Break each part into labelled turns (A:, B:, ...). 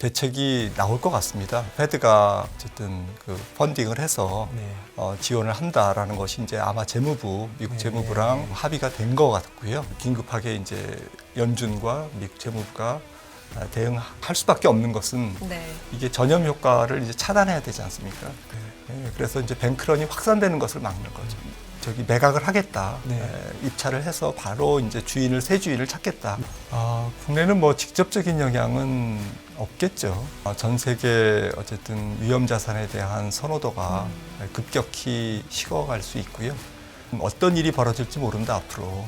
A: 대책이 나올 것 같습니다. 페드가 어쨌든 그 펀딩을 해서 지원을 한다라는 것이 이제 아마 재무부, 미국 재무부랑 합의가 된 것 같고요. 긴급하게 이제 연준과 미국 재무부가 대응할 수밖에 없는 것은 이게 전염 효과를 이제 차단해야 되지 않습니까? 그래서 이제 뱅크런이 확산되는 것을 막는 거죠. 저기 매각을 하겠다. 입찰을 해서 바로 이제 새 주인을 찾겠다. 국내는 뭐 직접적인 영향은 없겠죠. 전 세계 어쨌든 위험 자산에 대한 선호도가 급격히 식어갈 수 있고요. 어떤 일이 벌어질지 모른다 앞으로.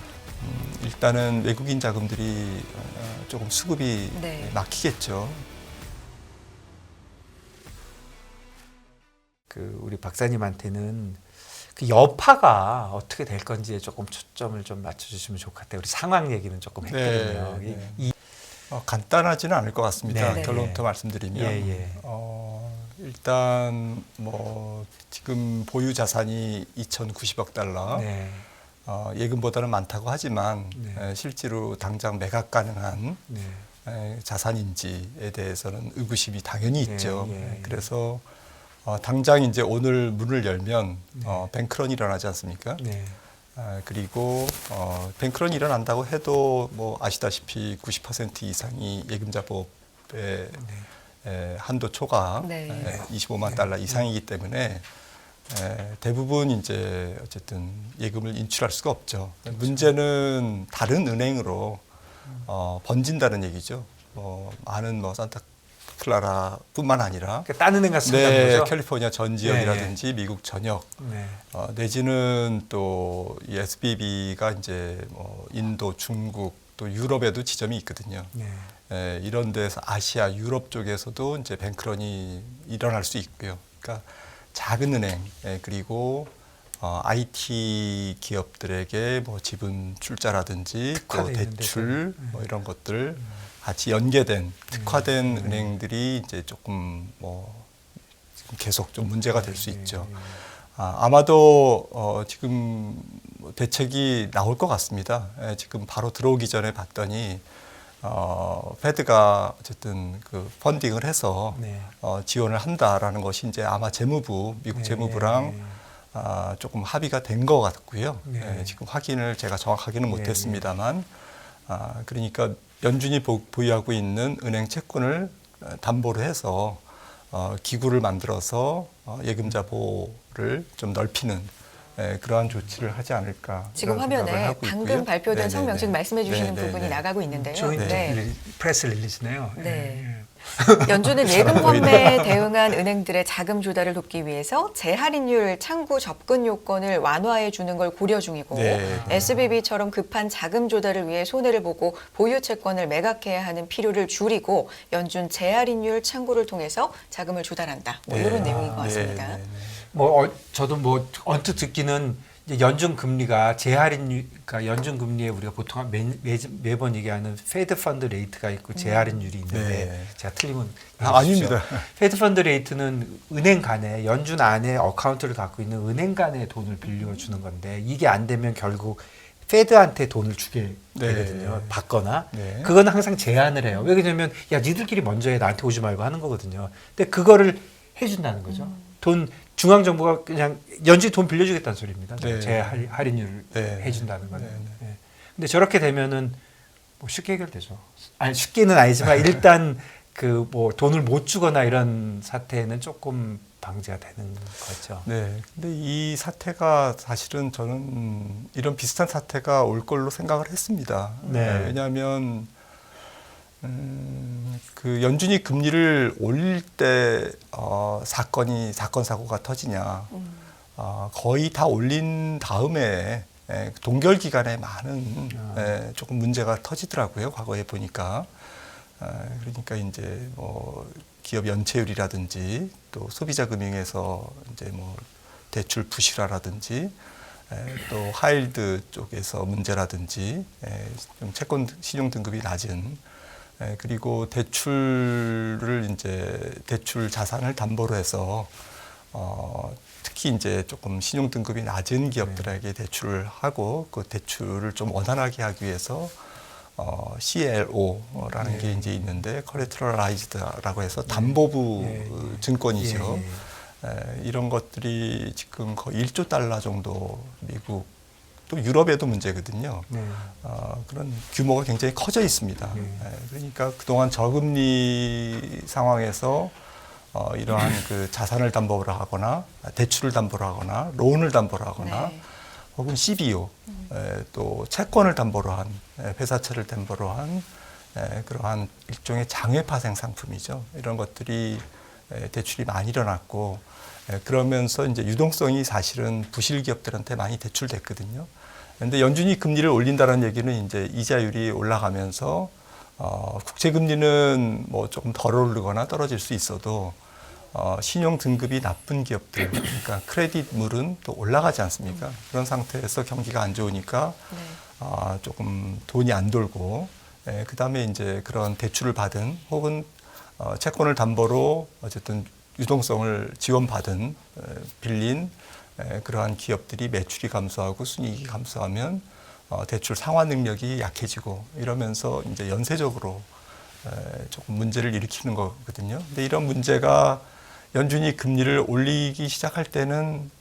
A: 일단은 외국인 자금들이 조금 수급이 막히겠죠.
B: 우리 박사님한테는 그 여파가 어떻게 될 건지에 조금 초점을 좀 맞춰주시면 좋을 것 같아요. 우리 상황 얘기는 조금 했거든요.
A: 간단하지는 않을 것 같습니다. 결론부터 말씀드리면 일단 뭐 지금 보유 자산이 2,090억 달러, 예금보다는 많다고 하지만 실제로 당장 매각 가능한 자산인지에 대해서는 의구심이 당연히 있죠. 그래서 당장 이제 오늘 문을 열면 뱅크런이 일어나지 않습니까? 그리고 뱅크런이 일어난다고 해도 뭐 아시다시피 90% 이상이 예금자법의 한도 초과 25만 달러 이상이기 때문에 대부분 이제 어쨌든 예금을 인출할 수가 없죠. 그렇죠. 문제는 다른 은행으로 번진다는 얘기죠. 많은 산타클라라뿐만 아니라
B: 딴 은행 가서 쓴다는 거죠?
A: 캘리포니아 전 지역이라든지 미국 전역 내지는 또 이 SBB가 이제 인도, 중국 또 유럽에도 지점이 있거든요. 이런 데서 아시아, 유럽 쪽에서도 이제 뱅크런이 일어날 수 있고요. 그러니까 작은 은행 그리고 IT 기업들에게 뭐 지분 출자라든지 또 대출 이런 것들 같이 연계된 특화된 은행들이 이제 조금 지금 계속 좀 문제가 될 수 있죠. 아마도 지금 대책이 나올 것 같습니다. 지금 바로 들어오기 전에 봤더니 페드가 어쨌든 그 펀딩을 해서 지원을 한다라는 것이 이제 아마 재무부, 미국 재무부랑 조금 합의가 된 것 같고요. 지금 확인을 제가 정확하게는 못했습니다만, 그러니까 연준이 보유하고 있는 은행 채권을 담보로 해서 기구를 만들어서 예금자 보호를 좀 넓히는 그러한 조치를 하지 않을까.
C: 지금 화면에 방금 발표된 성명 지금 말씀해 주시는 부분이 나가고 있는데요.
B: 프레스 릴리즈네요.
C: 연준은 예금 판매에 대응한 은행들의 자금 조달을 돕기 위해서 재할인율 창구 접근 요건을 완화해 주는 걸 고려 중이고 SBB처럼 급한 자금 조달을 위해 손해를 보고 보유 채권을 매각해야 하는 필요를 줄이고 연준 재할인율 창구를 통해서 자금을 조달한다. 이런 내용인 것 같습니다.
B: 저도 언뜻 듣기는 이제 연준 금리가 그러니까 연준 금리에 우리가 보통 매번 얘기하는 페드 펀드 레이트가 있고 재할인율이 있는데 제가 틀리면
A: 아닙니다.
B: 페드 펀드 레이트는 은행 간에 연준 안에 어카운트를 갖고 있는 은행 간에 돈을 빌려주는 건데 이게 안 되면 결국 페드한테 돈을 주게 되거든요. 받거나. 그건 항상 제한을 해요. 왜냐면 야 니들끼리 먼저 해 나한테 오지 말고 하는 거거든요. 근데 그거를 해준다는 거죠. 중앙정부가 그냥 연준이 돈 빌려주겠다는 소리입니다. 재할인율을 해준다는 거는. 근데 저렇게 되면은 쉽게 해결되죠. 쉽게는 아니지만 일단 돈을 못 주거나 이런 사태는 조금 방지가 되는 거죠.
A: 근데 이 사태가 사실은 저는 이런 비슷한 사태가 올 걸로 생각을 했습니다. 왜냐하면 그 연준이 금리를 올릴 때 사건 사고가 터지냐 거의 다 올린 다음에 동결 기간에 많은 조금 문제가 터지더라고요. 과거에 보니까 그러니까 이제 기업 연체율이라든지 또 소비자 금융에서 이제 대출 부실화라든지 또 하이힐드 쪽에서 문제라든지 좀 채권 신용 등급이 낮은 그리고 대출 자산을 담보로 해서 특히 이제 조금 신용 등급이 낮은 기업들에게 대출을 하고 그 대출을 좀 원활하게 하기 위해서 CLO라는 게 이제 있는데 collateralized라고 해서 담보부 증권이죠. 이런 것들이 지금 거의 1조 달러 정도 미국 또 유럽에도 문제거든요. 그런 규모가 굉장히 커져 있습니다. 그러니까 그동안 저금리 상황에서 이러한 그 자산을 담보로 하거나 대출을 담보로 하거나 론을 담보로 하거나 혹은 CBO 또 채권을 담보로 한 회사채를 담보로 한 그러한 일종의 장외 파생 상품이죠. 이런 것들이 대출이 많이 일어났고 그러면서 이제 유동성이 사실은 부실 기업들한테 많이 대출됐거든요. 그런데 연준이 금리를 올린다는 얘기는 이제 이자율이 올라가면서 국채 금리는 뭐 조금 덜 오르거나 떨어질 수 있어도 신용 등급이 나쁜 기업들, 그러니까 크레딧물은 또 올라가지 않습니까? 그런 상태에서 경기가 안 좋으니까 조금 돈이 안 돌고, 그 다음에 이제 그런 대출을 받은 혹은 채권을 담보로 어쨌든 유동성을 지원받은 빌린 그러한 기업들이 매출이 감소하고 순이익이 감소하면 대출 상환 능력이 약해지고 이러면서 이제 연쇄적으로 조금 문제를 일으키는 거거든요. 근데 이런 문제가 연준이 금리를 올리기 시작할 때는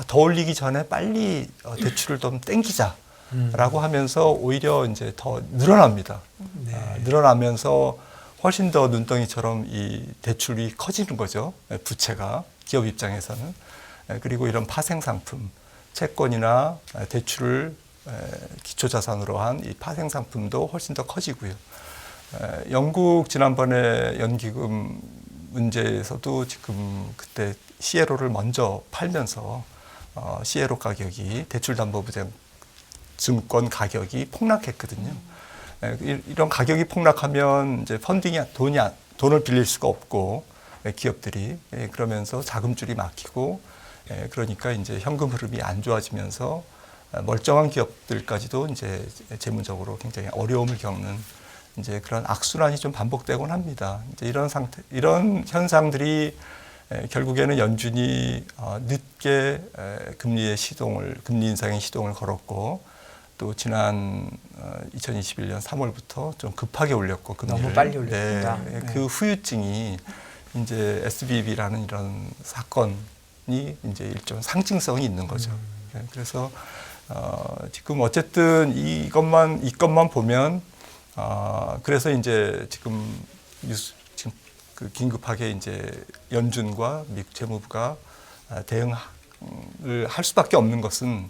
A: 더 올리기 전에 빨리 대출을 좀 땡기자라고 하면서 오히려 이제 더 늘어납니다. 늘어나면서 훨씬 더 눈덩이처럼 이 대출이 커지는 거죠. 부채가 기업 입장에서는. 그리고 이런 파생 상품, 채권이나 대출을 기초자산으로 한 이 파생 상품도 훨씬 더 커지고요. 영국 지난번에 연기금 문제에서도 지금 그때 CLO를 먼저 팔면서 CLO 가격이 대출담보부증권 가격이 폭락했거든요. 이런 가격이 폭락하면 이제 펀딩이 돈을 빌릴 수가 없고 기업들이 그러면서 자금줄이 막히고 그러니까 이제 현금 흐름이 안 좋아지면서 멀쩡한 기업들까지도 이제 재무적으로 굉장히 어려움을 겪는 이제 그런 악순환이 좀 반복되곤 합니다. 이제 이런 현상들이 결국에는 연준이 늦게 금리 인상의 시동을 걸었고 또 지난 2021년 3월부터 좀 급하게 올렸고 금리를
B: 너무 빨리 올렸습니다.
A: 그 후유증이 이제 SVB라는 이런 사건이 이제 일종 상징성이 있는 거죠. 그래서 지금 어쨌든 이것만 보면 그래서 이제 지금 그 긴급하게 이제 연준과 미국 재무부가 대응을 할 수밖에 없는 것은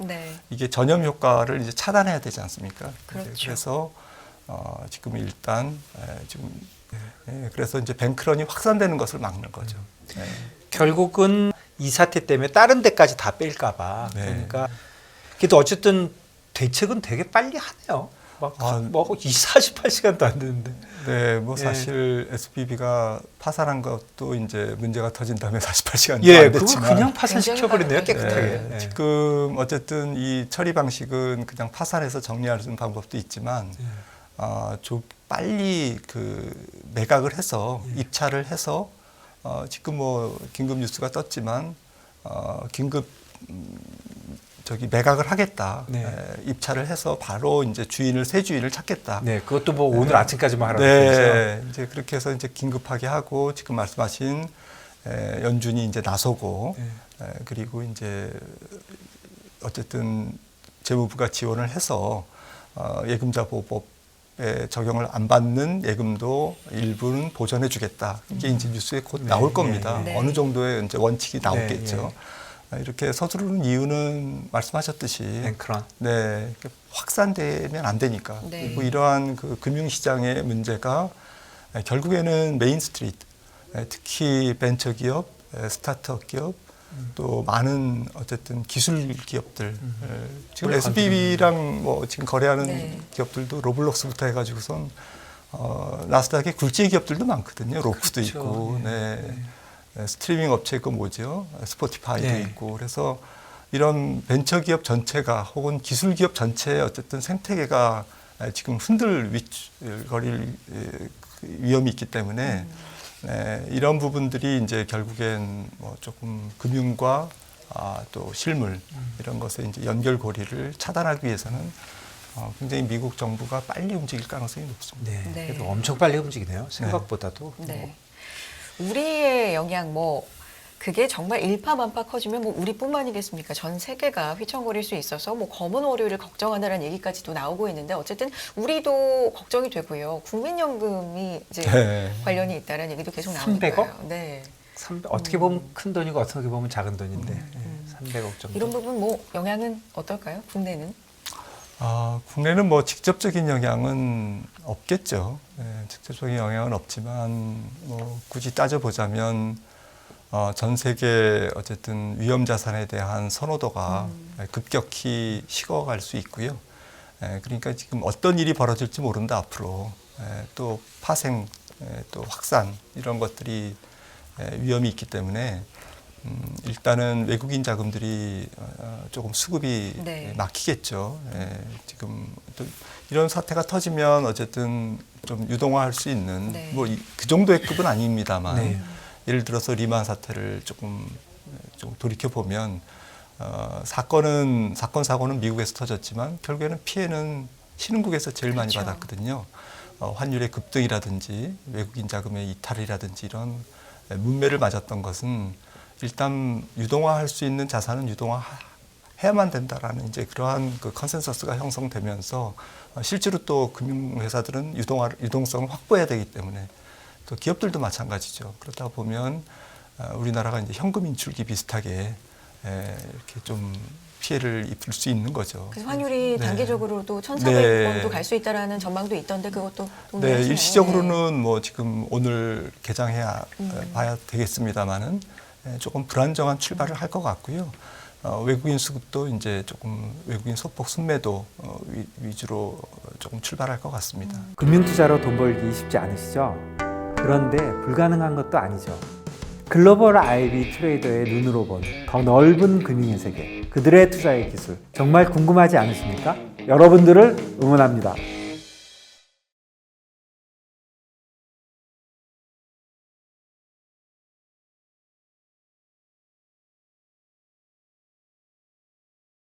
A: 이게 전염 효과를 이제 차단해야 되지 않습니까?
C: 그렇죠.
A: 그래서 지금 일단 그래서 이제 뱅크런이 확산되는 것을 막는 거죠.
B: 결국은 이 사태 때문에 다른 데까지 다 뺄까봐. 그러니까 그래도 어쨌든 대책은 되게 빨리 하네요. 막 48시간도 안 되는데.
A: 네, 뭐 사실 SBB가 파산한 것도 이제 문제가 터진 다음에 48시간도 안 됐지만
B: 그걸 그냥 파산시켜버리네요, 깨끗하게.
A: 지금 어쨌든 이 처리 방식은 그냥 파산해서 정리할 수 있는 방법도 있지만 좀 빨리 그 매각을 해서 입찰을 해서 지금 뭐 긴급 뉴스가 떴지만 긴급 매각을 하겠다. 입찰을 해서 바로 이제 새 주인을 찾겠다.
B: 네, 그것도 뭐 오늘 아침까지만 하라고
A: 했죠. 이제 그렇게 해서 이제 긴급하게 하고 지금 말씀하신 연준이 이제 나서고 그리고 이제 어쨌든 재무부가 지원을 해서 예금자 보호법에 적용을 안 받는 예금도 일부는 보전해 주겠다. 이게 이제 뉴스에 곧 나올 겁니다. 어느 정도의 이제 원칙이 나오겠죠. 이렇게 서두르는 이유는 말씀하셨듯이 확산되면 안 되니까. 그리고 이러한 그 금융시장의 문제가 결국에는 메인스트리트, 특히 벤처기업, 스타트업 기업, 또 많은 어쨌든 기술 기업들, 지금 SBB랑 뭐 지금 거래하는 기업들도 로블록스부터 해가지고선 나스닥에 굴지 기업들도 많거든요. 로크도 있고, 스트리밍 업체 그 뭐죠? 스포티파이도 있고 그래서 이런 벤처 기업 전체가 혹은 기술 기업 전체의 어쨌든 생태계가 지금 흔들거릴 위험이 있기 때문에 이런 부분들이 이제 결국엔 뭐 조금 금융과 또 실물 이런 것의 이제 연결고리를 차단하기 위해서는 굉장히 미국 정부가 빨리 움직일 가능성이 높습니다.
B: 네.
C: 네.
B: 그래도 엄청 빨리 움직이네요. 생각보다도.
C: 네. 우리의 영향 그게 정말 일파만파 커지면 우리뿐만이겠습니까? 전 세계가 휘청거릴 수 있어서 검은 월요일을 걱정하느라는 얘기까지도 나오고 있는데 어쨌든 우리도 걱정이 되고요. 국민연금이 이제
A: 네.
C: 관련이 있다는 얘기도 계속 나오니까요.
B: 300억?
C: 네.
B: 어떻게 보면 큰 돈이고 어떻게 보면 작은 돈인데 300억 정도.
C: 이런 부분 영향은 어떨까요? 국내는?
A: 국내는 직접적인 영향은 없겠죠. 직접적인 영향은 없지만 굳이 따져보자면 전 세계 어쨌든 위험 자산에 대한 선호도가 급격히 식어갈 수 있고요. 그러니까 지금 어떤 일이 벌어질지 모른다 앞으로. 또 파생, 또 확산 이런 것들이 위험이 있기 때문에 일단은 외국인 자금들이 조금 수급이
C: 네.
A: 막히겠죠. 지금 또 이런 사태가 터지면 어쨌든 좀 유동화할 수 있는
C: 네.
A: 그 정도의 급은 아닙니다만
B: 네.
A: 예를 들어서 리만 사태를 좀 돌이켜 보면 사건 사고는 미국에서 터졌지만 결국에는 피해는 신흥국에서 제일 많이
C: 그렇죠.
A: 받았거든요. 환율의 급등이라든지 외국인 자금의 이탈이라든지 이런 문매를 맞았던 것은 일단 유동화할 수 있는 자산은 유동화해야만 된다라는 이제 그러한 그 컨센서스가 형성되면서 실제로 또 금융회사들은 유동성을 확보해야 되기 때문에 또 기업들도 마찬가지죠. 그러다 보면 우리나라가 이제 현금 인출기 비슷하게 이렇게 좀 피해를 입을 수 있는 거죠.
C: 그래서 환율이
A: 네.
C: 단기적으로도 1,400원도
A: 네.
C: 갈 수 있다라는 전망도 있던데 그것도
A: 네,
C: 동의하시나요?
A: 일시적으로는 지금 오늘 개장해야 봐야 되겠습니다만은 조금 불안정한 출발을 할 것 같고요. 외국인 수급도 이제 조금 외국인 소폭 순매도 위주로 조금 출발할 것 같습니다.
B: 금융투자로 돈 벌기 쉽지 않으시죠? 그런데 불가능한 것도 아니죠. 글로벌 IB 트레이더의 눈으로 본 더 넓은 금융의 세계, 그들의 투자의 기술 정말 궁금하지 않으십니까? 여러분들을 응원합니다.